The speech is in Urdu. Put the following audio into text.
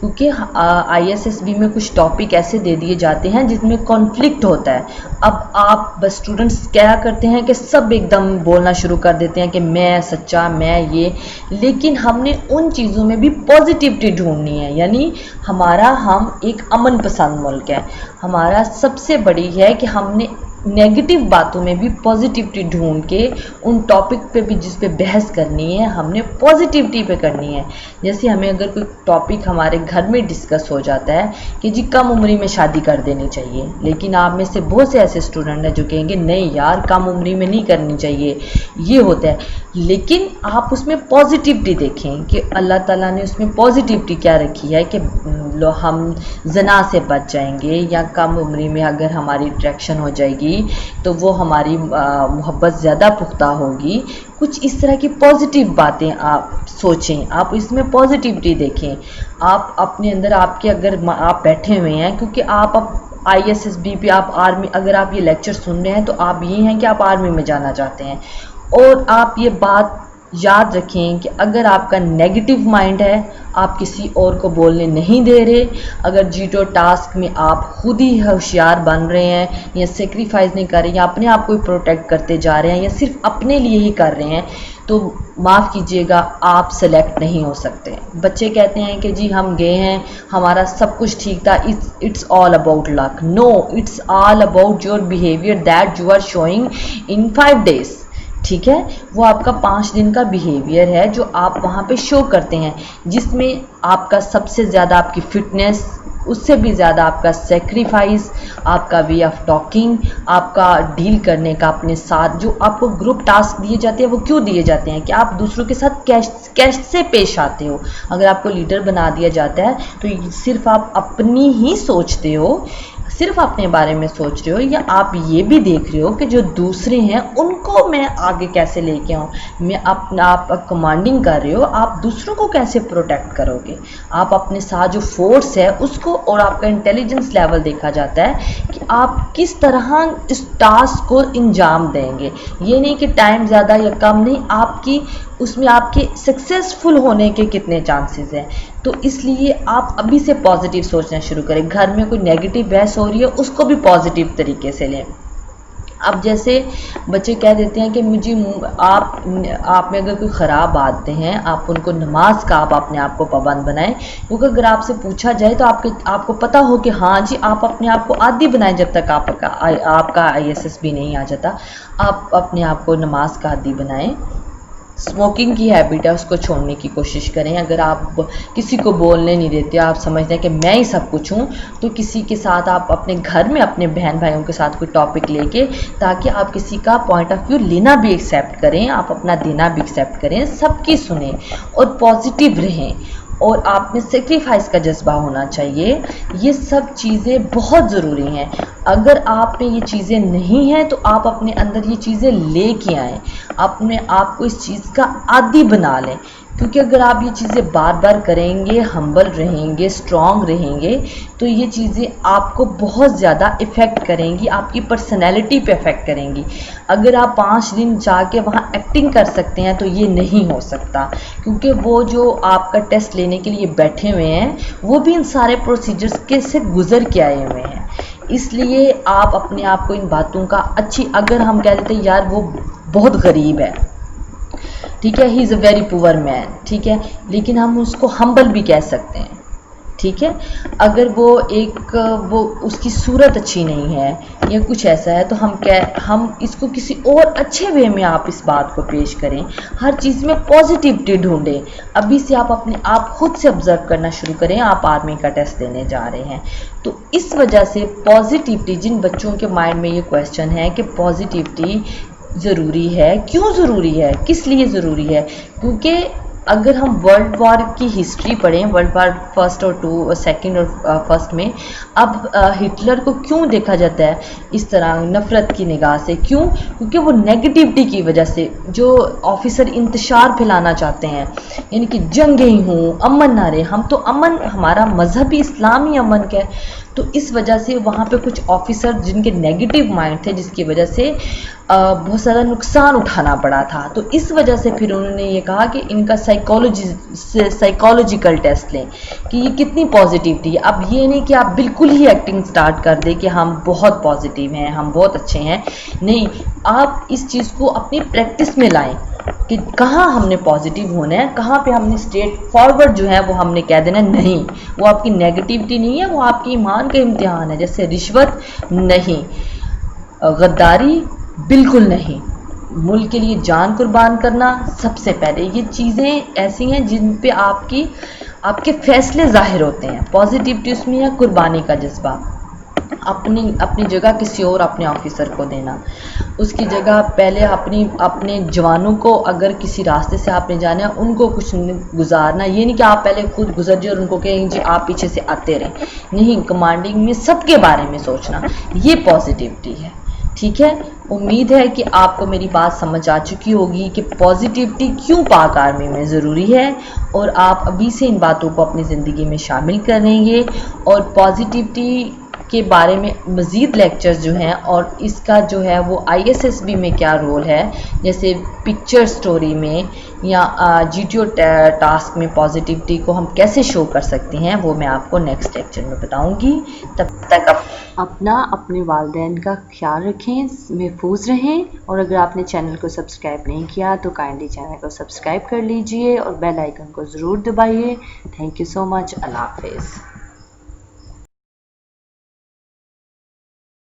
کیونکہ ISSB میں کچھ ٹاپک ایسے دے دیے جاتے ہیں جس میں کانفلکٹ ہوتا ہے. اب آپ بس اسٹوڈنٹس کیا کرتے ہیں کہ سب ایک دم بولنا شروع کر دیتے ہیں کہ میں سچا، میں یہ، لیکن ہم نے ان چیزوں میں بھی پازیٹیوٹی ڈھونڈنی ہے. یعنی ہم ایک امن پسند ملک ہے. ہمارا سب سے بڑی ہے کہ ہم نے نیگیٹو باتوں میں بھی پازیٹیوٹی ڈھونڈ کے ان ٹاپک پہ بھی جس پہ بحث کرنی ہے ہم نے پازیٹیوٹی پہ کرنی ہے. جیسے ہمیں اگر کوئی ٹاپک ہمارے گھر میں ڈسکس ہو جاتا ہے کہ جی کم عمری میں شادی کر دینی چاہیے، لیکن آپ میں سے بہت سے ایسے اسٹوڈنٹ ہیں جو کہیں گے نہیں یار کم عمری میں نہیں کرنی چاہیے، یہ ہوتا ہے. لیکن آپ اس میں پازیٹیوٹی دیکھیں کہ اللہ تعالیٰ نے اس میں پازیٹیوٹی کیا رکھی ہے کہ ہم زنا سے بچ جائیں گے، یا کم عمری میں اگر ہماری اٹریکشن ہو جائے گی تو وہ ہماری محبت زیادہ پختہ ہوگی. کچھ اس طرح کی پازیٹیو باتیں آپ سوچیں، آپ اس میں پازیٹیوٹی دیکھیں. آپ اپنے اندر اگر آپ بیٹھے ہوئے ہیں کیونکہ آپ اب ISSB پہ آپ آرمی، اگر آپ یہ لیکچر سن رہے ہیں تو آپ یہ ہیں کہ آپ آرمی میں جانا چاہتے ہیں. اور آپ یہ بات یاد رکھیں کہ اگر آپ کا نیگیٹو مائنڈ ہے، آپ کسی اور کو بولنے نہیں دے رہے، اگر جیٹو ٹاسک میں آپ خود ہی ہوشیار بن رہے ہیں یا سیکریفائز نہیں کر رہے یا اپنے آپ کو پروٹیکٹ کرتے جا رہے ہیں یا صرف اپنے لیے ہی کر رہے ہیں، تو معاف کیجیے گا آپ سلیکٹ نہیں ہو سکتے. بچے کہتے ہیں کہ جی ہم گئے ہیں، ہمارا سب کچھ ٹھیک تھا، it's all about luck. No, it's all about your behaviour that you are showing in 5 days. ٹھیک ہے، وہ آپ کا 5 دن کا بیہیویئر ہے جو آپ وہاں پہ شو کرتے ہیں، جس میں آپ کا سب سے زیادہ آپ کی فٹنس، اس سے بھی زیادہ آپ کا سیکریفائز، آپ کا وے آف ٹاکنگ، آپ کا ڈیل کرنے کا اپنے ساتھ. جو آپ کو گروپ ٹاسک دیے جاتے ہیں وہ کیوں دیے جاتے ہیں کہ آپ دوسروں کے ساتھ کیسے پیش آتے ہو. اگر آپ کو لیڈر بنا دیا جاتا ہے تو صرف آپ اپنی ہی سوچتے ہو، صرف اپنے بارے میں سوچ رہے ہو، یا آپ یہ بھی دیکھ رہے ہو کہ جو دوسرے ہیں ان کو میں آگے کیسے لے کے آؤں. آپ کمانڈنگ کر رہے ہو، آپ دوسروں کو کیسے پروٹیکٹ کرو گے. آپ اپنے ساتھ جو فورس ہے اس کو، اور آپ کا انٹیلیجنس لیول دیکھا جاتا ہے کہ آپ کس طرح اس ٹاسک کو انجام دیں گے. یہ نہیں کہ ٹائم زیادہ یا کم نہیں، آپ کی اس میں آپ کے سکسیسفل ہونے کے کتنے چانسز ہیں. تو اس لیے آپ ابھی سے پازیٹیو سوچنا شروع کریں. گھر میں کوئی نیگیٹو بحث ہو رہی ہے اس کو بھی پازیٹیو طریقے سے لیں. اب جیسے بچے کہہ دیتے ہیں کہ مجھے آپ میں اگر کوئی خراب عادتیں ہیں، آپ ان کو نماز کا آپ اپنے آپ کو پابند بنائیں. کیونکہ اگر آپ سے پوچھا جائے تو آپ کو پتہ ہو کہ ہاں جی آپ اپنے آپ کو عادی بنائیں. جب تک آپ کا ISSB نہیں آ جاتا، آپ اپنے آپ کو نماز کا عادی بنائیں. اسموکنگ کی ہیبٹ ہے اس کو چھوڑنے کی کوشش کریں. اگر آپ کسی کو بولنے نہیں دیتے، آپ سمجھتے ہیں کہ میں ہی سب کچھ ہوں، تو کسی کے ساتھ آپ اپنے گھر میں اپنے بہن بھائیوں کے ساتھ کوئی ٹاپک لے کے، تاکہ آپ کسی کا پوائنٹ آف ویو لینا بھی ایکسیپٹ کریں، آپ اپنا دینا بھی ایکسیپٹ کریں، سب کی سنیں اور پازیٹیو رہیں. اور آپ میں سیکریفائس کا جذبہ ہونا چاہیے. یہ سب چیزیں بہت ضروری ہیں. اگر آپ میں یہ چیزیں نہیں ہیں تو آپ اپنے اندر یہ چیزیں لے کے آئیں، اپنے آپ کو اس چیز کا عادی بنا لیں. کیونکہ اگر آپ یہ چیزیں بار بار کریں گے، ہمبل رہیں گے، اسٹرانگ رہیں گے، تو یہ چیزیں آپ کو بہت زیادہ افیکٹ کریں گی، آپ کی پرسنالٹی پہ افیکٹ کریں گی. اگر آپ 5 دن جا کے وہاں ایکٹنگ کر سکتے ہیں تو یہ نہیں ہو سکتا. کیونکہ وہ جو آپ کا ٹیسٹ لینے کے لیے بیٹھے ہوئے ہیں وہ بھی ان سارے پروسیجرز کے سے گزر کے آئے ہوئے ہیں. اس لیے آپ اپنے آپ کو ان باتوں کا اگر ہم کہہ دیتے ہیں یار وہ بہت غریب ہے، ٹھیک ہے، ہی از اے ویری پور مین، ٹھیک ہے، لیکن ہم اس کو ہمبل بھی کہہ سکتے ہیں. ٹھیک ہے، اگر وہ اس کی صورت اچھی نہیں ہے یا کچھ ایسا ہے تو ہم اس کو کسی اور اچھے وے میں آپ اس بات کو پیش کریں. ہر چیز میں پازیٹیوٹی ڈھونڈیں. ابھی سے آپ خود سے آبزرو کرنا شروع کریں. آپ آرمی کا ٹیسٹ دینے جا رہے ہیں تو اس وجہ سے پازیٹیوٹی، جن بچوں کے مائنڈ میں یہ کویسچن ہے کہ پازیٹیوٹی ضروری ہے، کیوں ضروری ہے، کس لیے ضروری ہے. کیونکہ اگر ہم ورلڈ وار کی ہسٹری پڑھیں، ورلڈ وار فرسٹ اور سیکنڈ اور فرسٹ میں، اب ہٹلر کو کیوں دیکھا جاتا ہے اس طرح نفرت کی نگاہ سے؟ کیوں؟ کیونکہ وہ نیگیٹیوٹی کی وجہ سے، جو آفیسر انتشار پھیلانا چاہتے ہیں، یعنی کہ جنگیں ہوں، امن نہ رہے. ہم تو امن، ہمارا مذہبی اسلامی امن کا ہے. تو اس وجہ سے وہاں پہ کچھ آفیسر جن کے نیگیٹو مائنڈ تھے، جس کی وجہ سے بہت زیادہ نقصان اٹھانا پڑا تھا، تو اس وجہ سے پھر انہوں نے یہ کہا کہ ان کا سائیکالوجیکل ٹیسٹ لیں کہ یہ کتنی پازیٹیوٹی ہے۔ اب یہ نہیں کہ آپ بالکل ہی ایکٹنگ سٹارٹ کر دیں کہ ہم بہت پازیٹیو ہیں، ہم بہت اچھے ہیں، نہیں، آپ اس چیز کو اپنی پریکٹس میں لائیں کہ کہاں ہم نے پازیٹیو ہونا ہے، کہاں پہ ہم نے اسٹریٹ فارورڈ جو ہے وہ ہم نے کہہ دینا نہیں، وہ آپ کی نیگیٹیوٹی نہیں ہے، وہ آپ کی ایمان کا امتحان ہے۔ جیسے رشوت نہیں، غداری بالکل نہیں، ملک کے لیے جان قربان کرنا سب سے پہلے، یہ چیزیں ایسی ہیں جن پہ آپ کے فیصلے ظاہر ہوتے ہیں۔ پازیٹیوٹی اس میں ہے قربانی کا جذبہ، اپنی جگہ کسی اور اپنے آفیسر کو دینا، اس کی جگہ پہلے اپنے جوانوں کو اگر کسی راستے سے آپ نے جانا ہے ان کو کچھ گزارنا، یہ نہیں کہ آپ پہلے خود گزر جائے اور ان کو کہیں جی آپ پیچھے سے آتے رہیں، نہیں، کمانڈنگ میں سب کے بارے میں سوچنا، یہ پازیٹیوٹی ہے۔ ٹھیک ہے، امید ہے کہ آپ کو میری بات سمجھ آ چکی ہوگی کہ پازیٹیوٹی کیوں پاک آرمی میں ضروری ہے، اور آپ ابھی سے ان باتوں کو اپنی زندگی میں شامل کریں گے، اور پازیٹیوٹی کے بارے میں مزید لیکچرز جو ہیں اور اس کا جو ہے وہ ISSB میں کیا رول ہے، جیسے پکچر سٹوری میں یا GTO ٹاسک میں پازیٹیوٹی کو ہم کیسے شو کر سکتے ہیں، وہ میں آپ کو نیکسٹ لیکچر میں بتاؤں گی۔ تب تک اپنے والدین کا خیال رکھیں، محفوظ رہیں، اور اگر آپ نے چینل کو سبسکرائب نہیں کیا تو کائنڈلی چینل کو سبسکرائب کر لیجئے اور بیل آئیکن کو ضرور دبائیے۔ تھینک یو سو مچ، اللہ حافظ۔